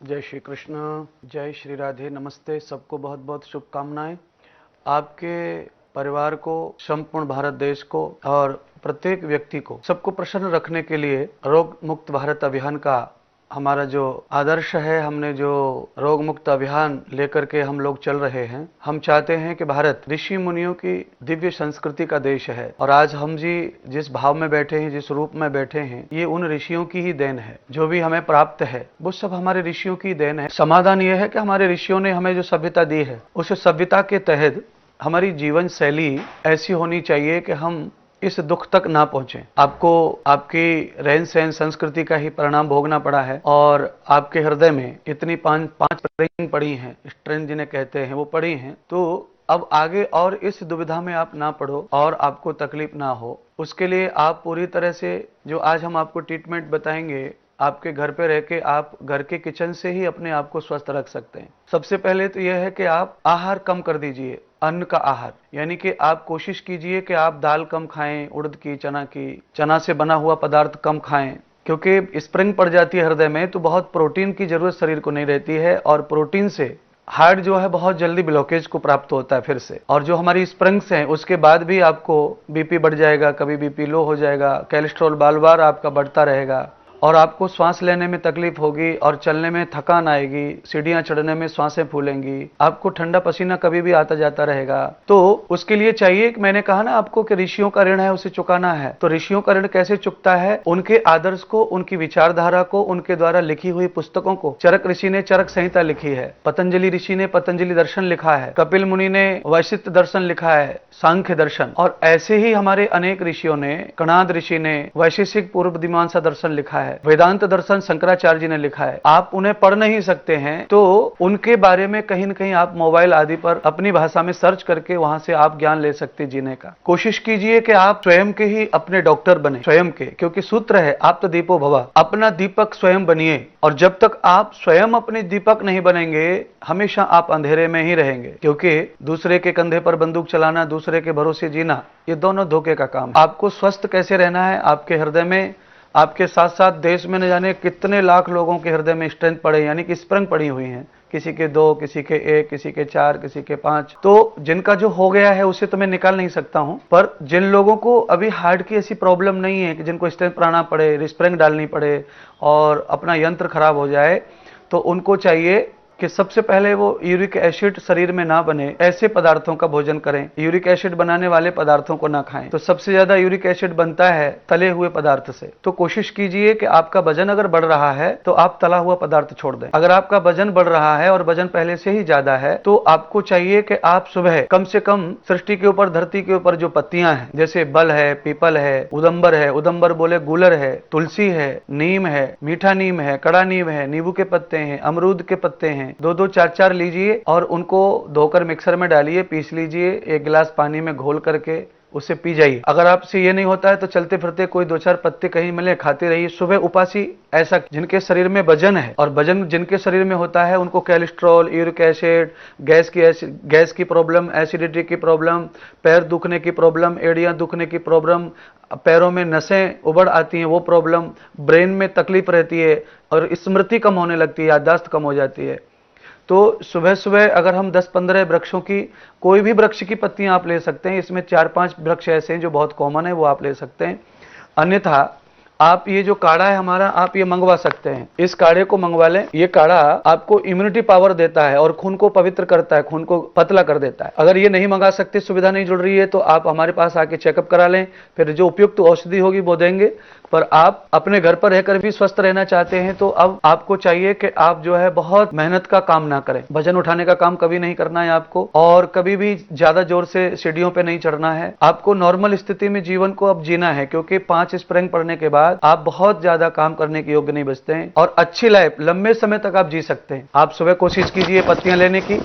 जय श्री कृष्ण, जय श्री राधे, नमस्ते। सबको बहुत बहुत शुभकामनाएं। आपके परिवार को, संपूर्ण भारत देश को और प्रत्येक व्यक्ति को, सबको प्रसन्न रखने के लिए रोग मुक्त भारत अभियान का हमारा जो आदर्श है, हमने जो रोग मुक्त अभियान लेकर के हम लोग चल रहे हैं। हम चाहते हैं कि भारत ऋषि मुनियों की दिव्य संस्कृति का देश है और आज हम जी जिस भाव में बैठे हैं, जिस रूप में बैठे हैं, ये उन ऋषियों की ही देन है। जो भी हमें प्राप्त है वो सब हमारे ऋषियों की देन है। समाधान ये है कि हमारे ऋषियों ने हमें जो सभ्यता दी है, उस सभ्यता के तहत हमारी जीवन शैली ऐसी होनी चाहिए कि हम इस दुख तक ना पहुंचे। आपको आपकी रहन सहन संस्कृति का ही परिणाम भोगना पड़ा है और आपके हृदय में इतनी पांच स्ट्रेंग पड़ी हैं, स्ट्रेंग जिन्हें कहते हैं, वो पड़ी हैं। तो अब आगे और इस दुविधा में आप ना पड़ो और आपको तकलीफ ना हो, उसके लिए आप पूरी तरह से जो आज हम आपको ट्रीटमेंट बताएंगे, आपके घर पे रह के आप घर के किचन से ही अपने आप को स्वस्थ रख सकते हैं। सबसे पहले तो यह है कि आप आहार कम कर दीजिए, अन्न का आहार, यानी कि आप कोशिश कीजिए कि आप दाल कम खाएं, उड़द की, चना से बना हुआ पदार्थ कम खाएं, क्योंकि स्प्रिंग पड़ जाती है हृदय में तो बहुत प्रोटीन की जरूरत शरीर को नहीं रहती है और प्रोटीन से हार्ट जो है बहुत जल्दी ब्लॉकेज को प्राप्त होता है फिर से। और जो हमारी स्प्रिंग्स हैं उसके बाद भी आपको बीपी बढ़ जाएगा, कभी बीपी लो हो जाएगा, कोलेस्ट्रॉल बार बार आपका बढ़ता रहेगा और आपको सांस लेने में तकलीफ होगी और चलने में थकान आएगी, सीढ़ियां चढ़ने में सांसें फूलेंगी, आपको ठंडा पसीना कभी भी आता जाता रहेगा। तो उसके लिए चाहिए कि मैंने कहा ना आपको कि ऋषियों का ऋण है उसे चुकाना है। तो ऋषियों का ऋण कैसे चुकता है? उनके आदर्श को, उनकी विचारधारा को, उनके द्वारा लिखी हुई पुस्तकों को। चरक ऋषि ने चरक संहिता लिखी है, पतंजलि ऋषि ने पतंजलि दर्शन लिखा है, कपिल मुनि ने वैशिष्ट दर्शन लिखा है, सांख्य दर्शन, और ऐसे ही हमारे अनेक ऋषियों ने, कणाद ऋषि ने वैशेषिक पूर्व मीमांसा दर्शन लिखा है, वेदांत दर्शन शंकराचार्य जी ने लिखा है। आप उन्हें पढ़ नहीं सकते हैं तो उनके बारे में कहीं न कहीं आप मोबाइल आदि पर अपनी भाषा में सर्च करके वहां से आप ज्ञान ले सकते जीने का। कोशिश कीजिए कि आप स्वयं के ही अपने डॉक्टर बने, स्वयं के, क्योंकि सूत्र है आप तो दीपो भव, अपना दीपक स्वयं बनिए। और जब तक आप स्वयं अपने दीपक नहीं बनेंगे हमेशा आप अंधेरे में ही रहेंगे, क्योंकि दूसरे के कंधे पर बंदूक चलाना, दूसरे के भरोसे जीना, ये दोनों धोखे का काम। आपको स्वस्थ कैसे रहना है? आपके हृदय में, आपके साथ साथ देश में न जाने कितने लाख लोगों के हृदय में स्ट्रेंथ पड़े, यानी कि स्प्रिंग पड़ी हुई हैं, किसी के 2, किसी के 1, किसी के 4, किसी के 5। तो जिनका जो हो गया है उसे तो मैं निकाल नहीं सकता हूं, पर जिन लोगों को अभी हार्ट की ऐसी प्रॉब्लम नहीं है कि जिनको स्ट्रेंथ बढ़ाना पड़े, स्प्रिंग डालनी पड़े और अपना यंत्र खराब हो जाए, तो उनको चाहिए कि सबसे पहले वो यूरिक एसिड शरीर में ना बने ऐसे पदार्थों का भोजन करें, यूरिक एसिड बनाने वाले पदार्थों को ना खाएं। तो सबसे ज्यादा यूरिक एसिड बनता है तले हुए पदार्थ से। तो कोशिश कीजिए कि आपका वजन अगर बढ़ रहा है तो आप तला हुआ पदार्थ छोड़ दें। अगर आपका वजन बढ़ रहा है और वजन पहले से ही ज्यादा है तो आपको चाहिए कि आप सुबह कम से कम सृष्टि के ऊपर, धरती के ऊपर जो पत्तियां हैं, जैसे बल है, पीपल है, उदम्बर बोले गुलर है, तुलसी है, नीम है, मीठा नीम है, कड़ा नीम है, नींबू के पत्ते हैं, अमरूद के पत्ते हैं, 2-2, 4-4 लीजिए और उनको धोकर मिक्सर में डालिए, पीस लीजिए, 1 गिलास पानी में घोल करके उसे पी जाइए। अगर आपसे ये नहीं होता है तो चलते फिरते कोई 2-4 पत्ते कहीं मिले खाते रहिए। सुबह उपासी, ऐसा जिनके शरीर में वजन है, और वजन जिनके शरीर में होता है उनको कोलेस्ट्रॉल, यूरिक एसिड, गैस की प्रॉब्लम, एसिडिटी की प्रॉब्लम, पैर दुखने की प्रॉब्लम, एड़ियां दुखने की प्रॉब्लम, पैरों में नसें उबड़ आती हैं वो प्रॉब्लम, ब्रेन में तकलीफ रहती है और स्मृति कम होने लगती है, याददाश्त कम हो जाती है। तो सुबह सुबह अगर हम 10-15 वृक्षों की, कोई भी वृक्ष की पत्तियां आप ले सकते हैं, इसमें 4-5 वृक्ष ऐसे हैं जो बहुत कॉमन है, वो आप ले सकते हैं। अन्यथा आप ये जो काढ़ा है हमारा, आप ये मंगवा सकते हैं, इस काढ़े को मंगवा लें। ये काढ़ा आपको इम्यूनिटी पावर देता है और खून को पवित्र करता है, खून को पतला कर देता है। अगर ये नहीं मंगा सकते, सुविधा नहीं जुड़ रही है, तो आप हमारे पास आके चेकअप करा लें, फिर जो उपयुक्त औषधि होगी वो देंगे। पर आप अपने घर पर रहकर भी स्वस्थ रहना चाहते हैं तो अब आपको चाहिए कि आप जो है बहुत मेहनत का काम ना करें। वजन उठाने का काम कभी नहीं करना है आपको, और कभी भी ज्यादा जोर से सीढ़ियों पे नहीं चढ़ना है। आपको नॉर्मल स्थिति में जीवन को अब जीना है, क्योंकि 5 स्प्रिंग पड़ने के बाद आप बहुत ज्यादा काम करने के योग्य नहीं बचते हैं और अच्छी लाइफ लंबे समय तक आप जी सकते हैं। आप सुबह कोशिश कीजिए पत्तियां लेने की,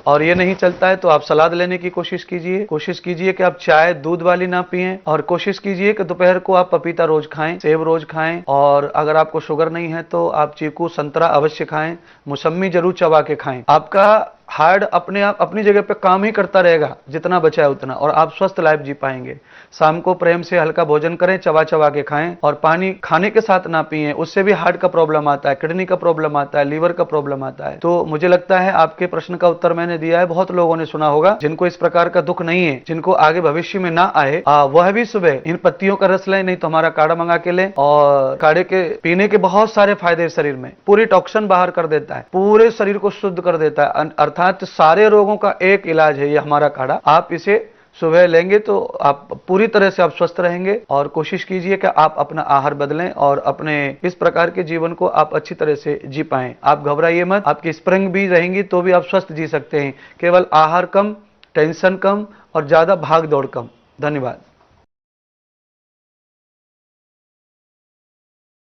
और ये नहीं चलता है तो आप सलाद लेने की कोशिश कीजिए। कोशिश कीजिए कि आप चाय दूध वाली ना पिएं, और कोशिश कीजिए कि दोपहर को आप पपीता रोज खाएं, सेब रोज खाएं, और अगर आपको शुगर नहीं है तो आप चीकू, संतरा अवश्य खाएं, मौसम्मी जरूर चबा के खाएं। आपका हार्ट अपने आप अपनी जगह पे काम ही करता रहेगा जितना बचा है उतना, और आप स्वस्थ लाइफ जी पाएंगे। शाम को प्रेम से हल्का भोजन करें, चबा चबा के खाएं, और पानी खाने के साथ ना पिएं, उससे भी हार्ट का प्रॉब्लम आता है, किडनी का प्रॉब्लम आता है, लीवर का प्रॉब्लम आता है। तो मुझे लगता है आपके प्रश्न का उत्तर मैंने दिया है। बहुत लोगों ने सुना होगा जिनको इस प्रकार का दुख नहीं है, जिनको आगे भविष्य में ना आए, वह भी सुबह इन पत्तियों का रस लें, नहीं तो हमारा काढ़ा मंगा के लें। और काढ़े के पीने के बहुत सारे फायदे शरीर में, पूरी टॉक्सिन बाहर कर देता है, पूरे शरीर को शुद्ध कर देता है, अर्थात सारे रोगों का एक इलाज है ये हमारा काढ़ा। आप इसे सुबह लेंगे तो आप पूरी तरह से आप स्वस्थ रहेंगे। और कोशिश कीजिए कि आप अपना आहार बदलें और अपने इस प्रकार के जीवन को आप अच्छी तरह से जी पाएं। आप घबराइए मत, आपकी स्प्रिंग भी रहेंगी तो भी आप स्वस्थ जी सकते हैं। केवल आहार कम, टेंशन कम और ज्यादा भाग दौड़ कम। धन्यवाद।